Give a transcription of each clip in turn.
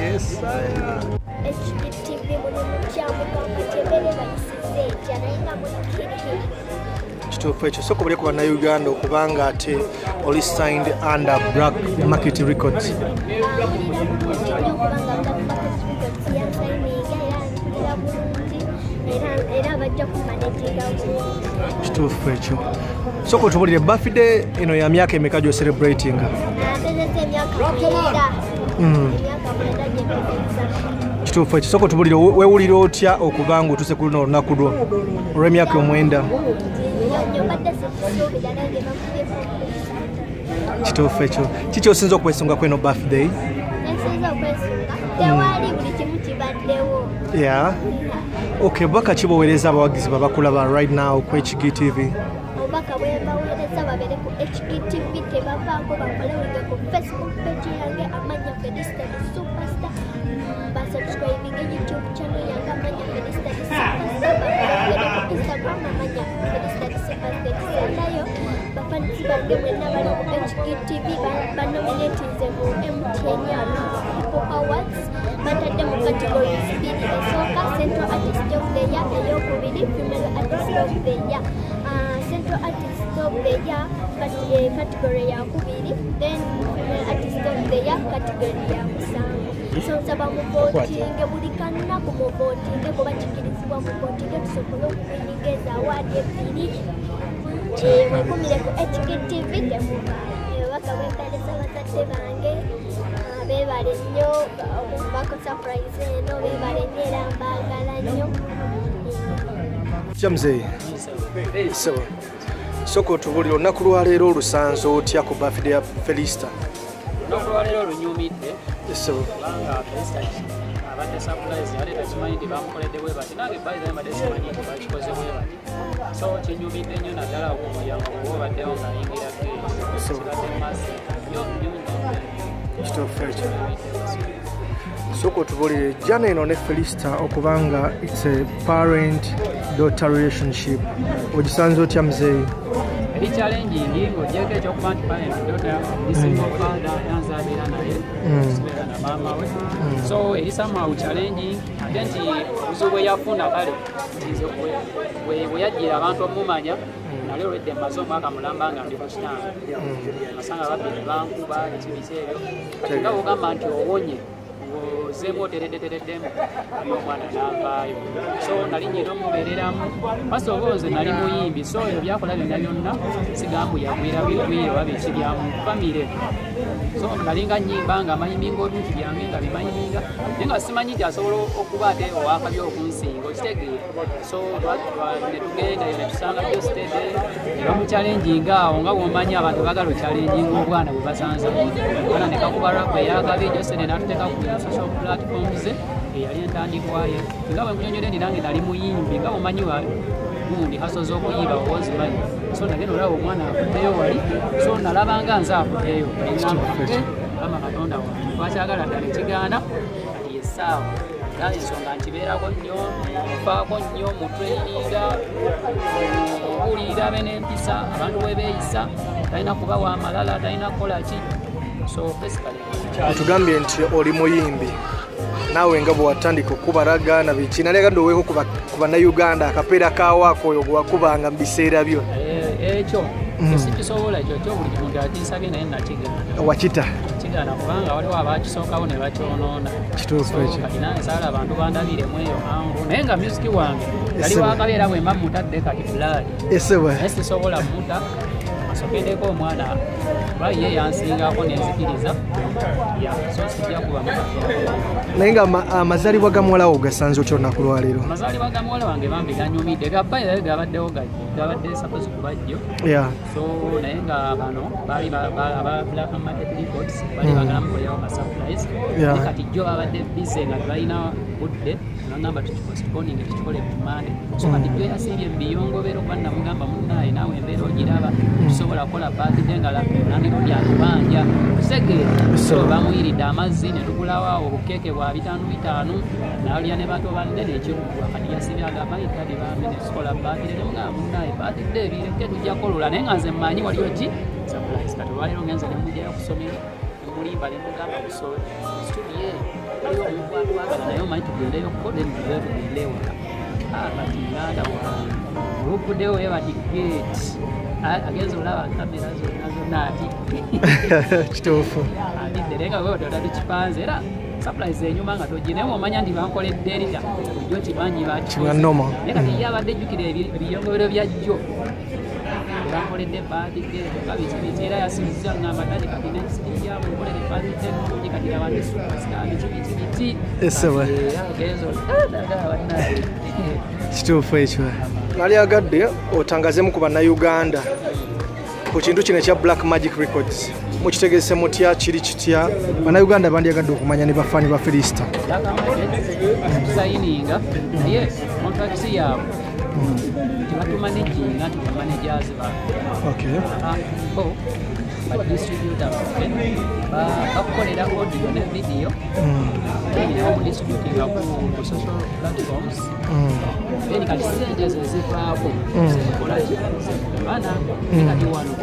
Yes, saya. HGTV Kituufu ekyo soko buli kuba na Uganda okubanga ate oli signed under Black Market Records. Kituufu ekyo soko tubulire birthday eno ya myaka emeka gyo celebrating? Kituufu ekyo soko tubulire weewulira otya okubanga otuse ku luno olunaku lwo olw'emyaka 9? Kituufu ekyo kiki osinza okwesunga kweno birthday? Yeah. Okay, baka kibowereza abawagizi babakulaba right now ku HGTV? Obaka bwebaweereza babere ku HGTV tebavaako bafolowinge ku Facebook page yange amanya Felista the Superstar, basubscribing YouTube channel yange amanya Felista the Superstar, bafolowinge ku Instagram amanya Felista the Superstar. Ekisembayo bafanisi bange mwenna bali ku HGTV banominatinze mu MTN Hip Hop Awards batadde mu categories 2 esooka Central Artist of the Year, eyokubiri Female Artist of the Year. Central Artist of the Year category ya kubiri, then Female Artist of the Year category ya musanvu. So nsaba muvotinge buli kannaku muvotinge kuba kikirizibwa muvotinge tusobole okuwiniga ezo awaadi ebbiri. Wekumire ku HGTV temuvaayo. Baka bwekalesa bazadde bange beebale nnyo okubako surprise eno, beebale nnyo era mbaagala nnyo. Jamzee. So, soko tubulira olunaku lwaleero olusanze otya ku birthday ya Felista? Olunaku lwaleero lunyumidde. So, kubanga Felista abadde surprise yali takimanyi nti bamukoledde bwe bati, nange bayiza mbadde simanyi nti bakikoze bwe bati. So kinyumidde nnyo naddala omulyango kuba obaddewo ng'ayingira kibadde masi nnyo nnyo nnyo. Kituufu ekyo. Soko tubulire jana eno ne Felista okubanga it's a parent-daughter relationship. Ogisanze otya mzee? Eri challenging ng'ogyeko ekyokuba nti parent-daughter ni single father yanzaabira naye sibeera na maama we. So eri somehow challenging ate nti obuzibu bwe yafuna kale bwe yajjira abantu omumanya nali olwedde mmaze omwaka mulamba nga ndi ku kitanda. Masanga babiri bankuba ekibiseera kati nga bwogamba nti owonye ozeemu otereddetereddemu omwana n'avaayo. So nali nnyina omubeereramu pasi oba nze nali muyimbi, so ebyo byakola byonna byonna sigambu yagwira bigwire oba biki byamu famire. So nali nga nnyimba nga mayiminga obintu byange nga bimayiminga naye nga simanyi nti asobola okuba ate owakaby okunsinga okitegeera. So ne tugenda ne tusanga byo sitede ne bamuchallenginga awo nga bw'omanyi abantu bagala ochallenginga obwana bwe basanza bwana ne kakuba rap eyagabye Josene n'atuteeka ku social platforms eyali entandikwayo nga bwe nkunyonyole ndi nange nali muyimbi nga bw'omanyi gundi hasoza okuyiba owozimanyi. So nagenda olaba omwana afuddeyo wali, so nalabanga nze afuddeyo kama Katonda wange twakyagala ddala ekigaana kati essaawa era ensonga nkibeerako nnyo nfaako nnyo mu traininga okuwulirira be n'empisa abantu we beeyisa talina kubawa amalala talina kukola ki. So basically otugambye nti oli muyimbi naawe nga bwe watandika okubalaga na biki nalega ndoweeko ku bannayuganda akapeera kawaako oyo gwe wakubanga mu biseera byo ekyo sikisobola ekyo kyo buli muntu akinsabye naye nakigana wakita kigana kubanga waliwo abakisookawo ne bakyonoona. Kituufu ekyo. Kati nange saala abantu bandabiremu eyo mangu naye nga musiki wange yali wakabeera bwe mba mutadde kati fulaadi naye sisobola muta asokeddeko omwana ye yansingako nenzikiriza so sijja kuba naye nga amazaalibwa ga muwala wo gasanze otya olunaku lwaleero? Amazaalibwa ga muwala wange bambi ganyumidde gabaire gabaddewo gabadde sapozi kubajjo. So naye nga bano baali aba Black Market Records bali bagala mukolewo ma surprise kati jjo babadde bise nga tebalina budde nangamba tukikoning tukikole ku Monday so kati bwe yasimbye mbiyongobero kwa namugamba munnaye nawe embeera ogiraba tusobola kukola birthday nga nangero lyatubanja tusegeera so bamuyiridde amazzi ne tugulawo obukeeke bwa 5 n'alya ne bato banne n'ekigulwa kati yasibye agamba itali bambi ne tukola birthday ne mugamba munnaye birthday bireke tujja kolola naye nga nze mmanyi waliwo ki surprise kati olwaleero ngenze ne mujjayo kusomero mulimba ne mugamba kusole studio aliwo omuntu atwagala naye omanyi tugendeyo kukola ebivuyo tugendeyo kati nganda oluvuddeyo webati gate agenza olaba kamera zonna ati kituufu atidde nga weotota tukipanze era surprise enyuma nga toginaye omanya nti bankoledde erita jo kibanyi bakibannoma naye kati yabadde ejjukira ebiyongobero bya jjo bankoledde birthday kabikibiki era yasinziza ngamba tali kati nekisikirya munkolere birthday nungi kati yabadde superstar bikibikibiki esewe agenza bannaye kituufu ekyo nali agadde otangazemu ku bannayuganda ku kintu kino ekya Black Magic Records mukitegese mutya kiri kitya bannayuganda bandyagadde okumanya ne bafaani ba Felista tusayininga naye contract yaabwe tebatumaneginga nti bamanagers badistributa bakukolera audio ne video bamudistributinga ku social platforms then kati sente ezo ezivaako zikolaki zibana kati wano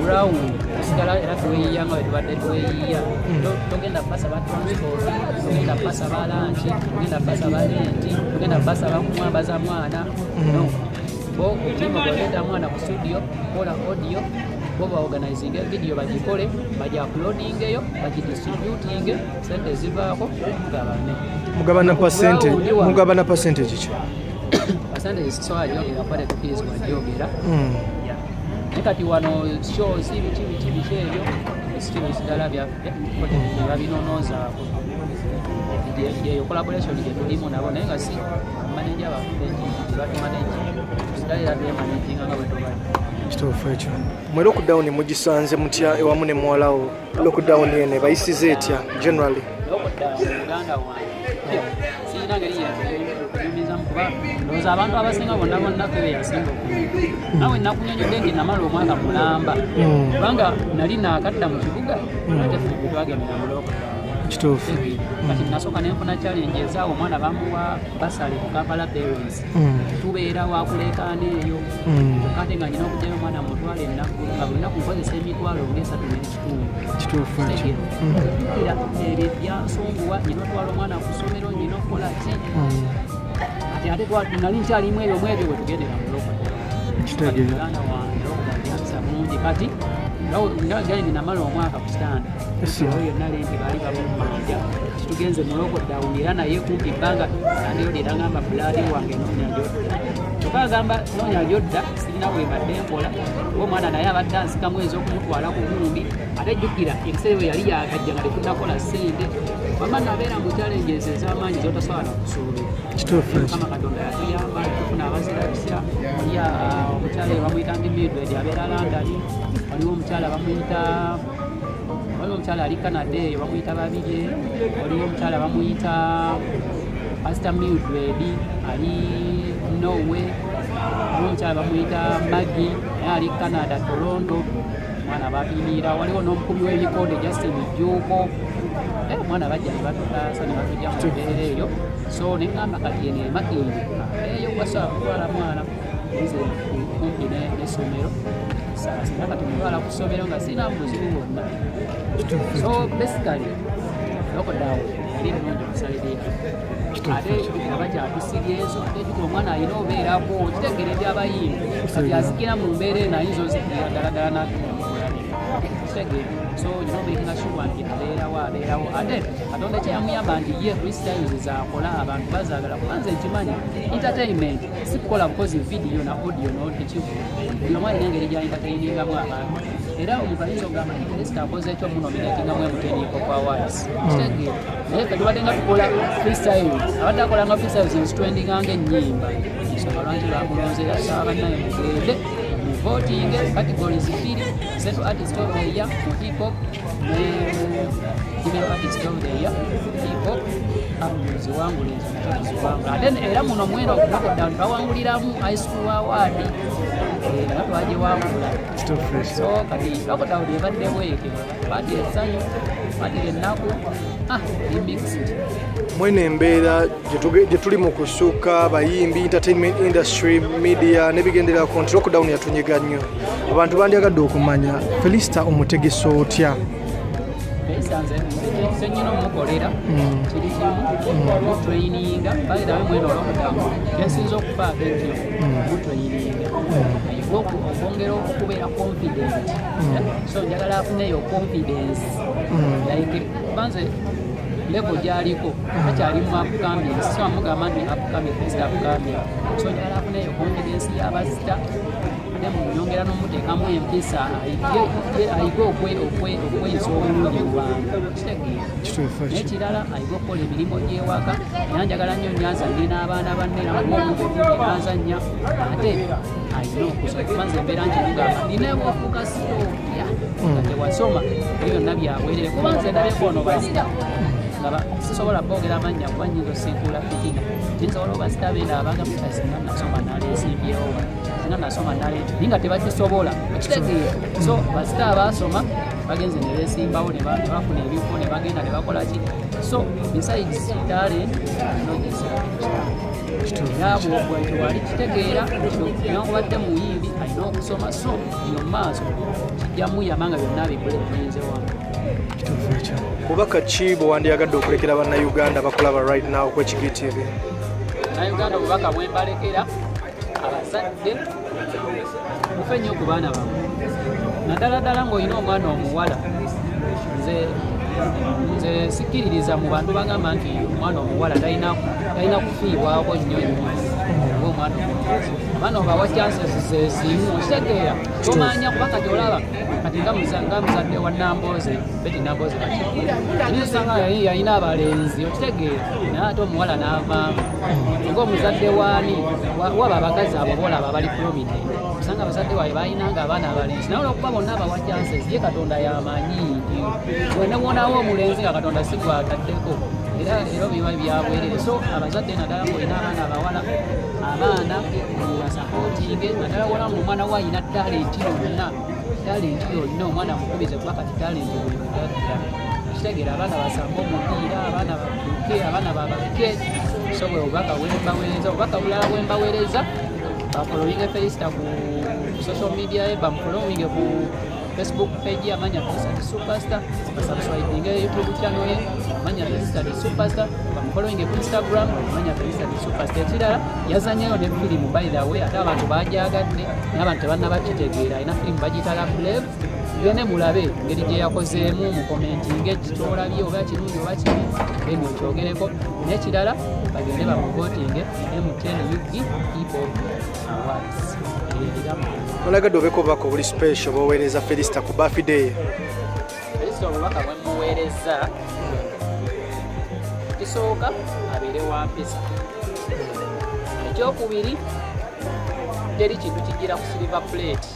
ground sigala era tuweyiya tubadde tuweyiya togenda basa ba transport togenda basa ba lanchi togenda basa ba renti togenda basa bakumwambaza mwana no bo timu bagenda mwana ku studio kola audio bo ba organizing video bagikole baji uploading eyo baji distributing sente zivaako mugabana percentage ki percentage so ajogera pale tukirizwa ajogera kati wano shows biki ebyo studio zidala byaffe babinonoza yo collaboration je tulimu nabo naye nga si manager baffe batumanage zidala managing nga bwe tubali kituufu ekyo mwe lockdown mugisanze mutya ewamu ne muwalawo lockdown yene bayisize etya generally uganda wange siyina ngeri yekumiza mukuba ndowooza abantu abasinga bonna febe yasinga nawe nakunyonyodde nti namala omwaka mulamba kubanga nali nakadda mu kibuga ate ffe twagemera mu lockdown kituufu kati nasooka nenfuna challenge ezaawo omwana bamuwa basale ku Kampala parents tubeera wakulekaana eyo kate nga nyina okugyayo omwana mutwala ennaku nga buli nnaku nkozesa emitwalo ng'esatu n'ekitundu kituufu ekyo ebyo byansunguwa nyina otwala omwana ku ssomero nyina okukola ki kati ate nali nkyalimu ebyo mu ebyo bwe tugendera mu kitegeera wange bulungi kati gali ninamala omwaka ku stand yonna lenti baali babumanja kitugenze mu lockdown era naye kumpi bbanga nandiyo lirangamba bulaadi wange noonya jodda tukagamba noonya jodda sirina bwebadde nkola omwana naye abadde ansika mwezi okumutwala ku gundi ate jjukira ebiseera bwe yali yakajja nga tetunakola ssente wama nabeera mu challenges ez'amaanyi zotasobola kusuubira mukama katonda yatuyamba tufuna abazirabisa ya omukyala bamuyita ndi Mildred abeera London waliwo omukyala bamuyita waliwo omukyala ali Canada eyo bamuyita Babirye waliwo omukyala bamuyita Pastor Mildred ali Norway waliwo omukyala bamuyita Maggie naye ali Canada Toronto mwana bapimira waliwo n'omukubi w'ebikode Justin Jjuuko omwana bajja ne batutaasa ne batujja mu mbeera eyo so neŋŋamba kati eno emakindi eyo wasobola kutwala mwana nze kumpi n'essomero sina kati mutwala ku ssomero nga sirina buzibu bwonna so basically lockdown eri nnungi okusalirira ate aba kyatusiryezo ate tuka omwana alina obeerako kitegeredde abayimbi kati azikira mu mbeera eno ayinza ozikira ddala kitegeere so making sure nti abeerawo ate katonda kyeyamuyamba nti ye freestyles zakola abantu bazagala kubanza ekimanyi entertainment si kukola bukozi video na audio n'otekivu buli omu alina engeri gy'entertainingamu abantu era omuntu ayinza okugamba nti Felista akoze ekyo munominatingamu emuteni Hip-Hop Awards kitegeere naye fe tubadde nga tukola freestyles abadde akolanga freestyles nzitwendinganga ennyimba ensonga lwaki bamulonzera saabannaye mugende voting categories 2 Central Artist of the Year mu hip hop Female Artist of the Year hip hop ziwangula ezo ate era muno mwenda okunakoda bawanguliramu high school award era twagiwangula so kati lockdown ebadde bweke badi esanyu badi ennaku remixed mwene embeera gye tuli mu kusuka bayimbi entertainment industry media nebigendera ku nti lockdown yatunyiga nnyo abantu bandyagadde okumanya Felicita omutegeso otya esanze senyino mukolera kiri kimu traininga balira mweno lockdown yasinza okufaako ekyo traininga okwongera okubeera confident so njagala afuneyo confidence like banze level gyaliko akyali mu upcoming so amugamba nti upcoming so njagala afuneyo confidence y'abasita nyongera n'omuteekamu empisa ayige okwenza obulungi bwange n'ekirala ayige okukola emirimu gy'ewaka era njagala nnyo nyazanne n'abaana banne namubanzanya ate ayina okusomanze embeera nti mugamba ninawe ofuuka sitooya nga tewasoma ebyo byonna byabwerere kuba nze ndabyeko ono basita sisobola kwogera amannya kuba nnyinza osinkuula fitina tinsobola obasita beera abanga singa nasoma naleesimbyewo singa nasoma nale ninga tebakisobola okitegeera so basita abasoma bagenze ne beesimbawo ne bafuna ebifo ne bagenda ne bakola ki so besides talent yabo wali kitegeera newankubadde muyimbi alina okusoma so eyo maaso kijjamu yamanga byonna bigule kuyinze wange kubaka ki bwe wandyagadde okulekera bannayuganda bakulaba right now kwekigtv bannayuganda obubaka bwe mbalekera abazadde mufe nnyo ku baana bamwe naddala ddala ng'olina omwana omuwala nze sikiririza mu bantu bagamba nti omwana omuwala talina kufiibwako nnyo oba omwana omukazi abaana obawa chances zezimu okitegeera tomanya kuba kati olaba kati nga muzadde wa Namboze Betty Namboze nisanga yalina abalenzi okitegeera naye ate omuwala n'avaamu ng'omuzadde waani waba abakazi abo boolaba abali prominent osanga abazadde waabwe balinanga abaana abalenzi naye olwokuba bonna abawa chances ye Katonda yamanyi nti wenewonawo omulenzi nga Katonda si gwataddeko era biba byabwerere so abazadde naddala ng'olina abaana abawala abaana basapootinge naddala wona omwana we alina talenti yonna omwana mukubize kuba kati talenti buli mugatta kitegeera abaana basamba omupiira abaana babuke abaana babake so bwe obubaka bwembaweereza obubaka bulala bwembaweereza bafolowinge Felicita ku social media ye bamufolowinge ku Facebook page amanya Felicita Superstar basubscribinge YouTube channel ye amanya Felicita Superstar bamufolowinge ku Instagram amanya Felicita Superstar ekirala yazanyeyo ne filimu by the way ate abantu bajagadde n'abantu tebannabakitegeera ina filimu bagiyita Love Live gende mulabe engeri gye yakozeemu mu commenting ekitolabye oba kirungi oba kibi emu ekyogereko n'ekirala bagende bamuvotinge M10 UG Hip Hop Awards olagadde obeeko obubaka obuli special bwoweereza Felicita ku birthday Felicita obubaka bwe muweereza kisooka abeere wa mpisa ekyokubiri teri kintu kijira ku silver plate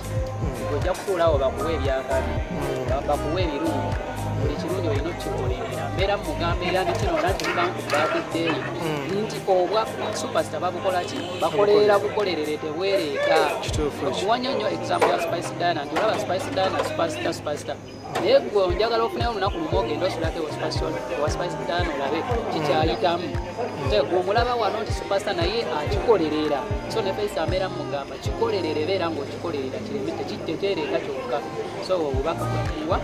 ojja kutuulawo bakuwa ebyakabi bakuwa ebirungi buli kirungi olina okukikolerera mbeera mugamba era nekino nakimubanku birthday nti obwa Superstar babukola ki bakolerera bukolerere tebwereeta okuwanya nnyo example ya Spice Diana nti olaba Spice Diana Superstar naye gwe njagala ofunayo olunaku lumu ogenda osulako ewa Spice Diana olabe kikyayitamu gwe omulaba wano nti Superstar naye akikolerera so ne Felicita mbeera mugamba kikolerere beera ng'okikolerera kireme tekiteteereeta kyokka so obubaka bwakuwa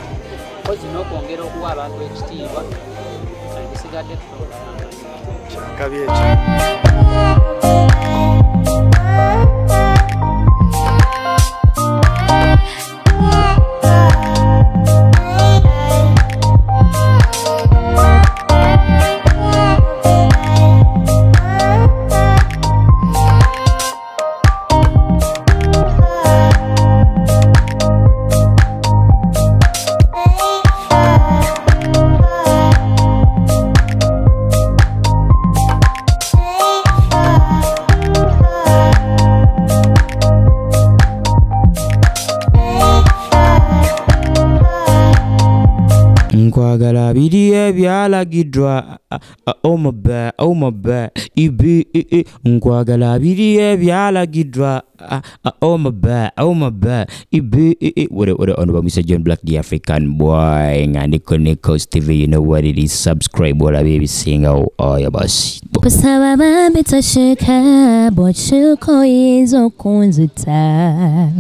kozi n'okwongera okuwa abantu ekitiibwa kisigadde kabi ekyo nkwagala biri ebyalagidwa oh my bad ibi nkwagala biri ebyalagidwa oh my bad ibi what on about Mr. John Black the African boy and Nico's TV, you know what it is. Subscribe what I baby sing oh yeah boss Pasaba babe tashika bochuko izo kunzuta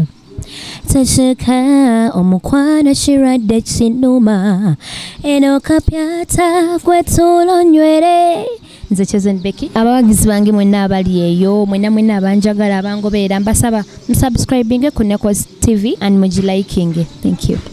Tashika omukwana shiradde kinuma eno kapyata kwetulo nywere nze Chosen Becky abawagizi bange mwenna abali eyo mwenna abanjagala abangobeera mbasaba subscribing ku Nico's TV and mujiliking. Thank you.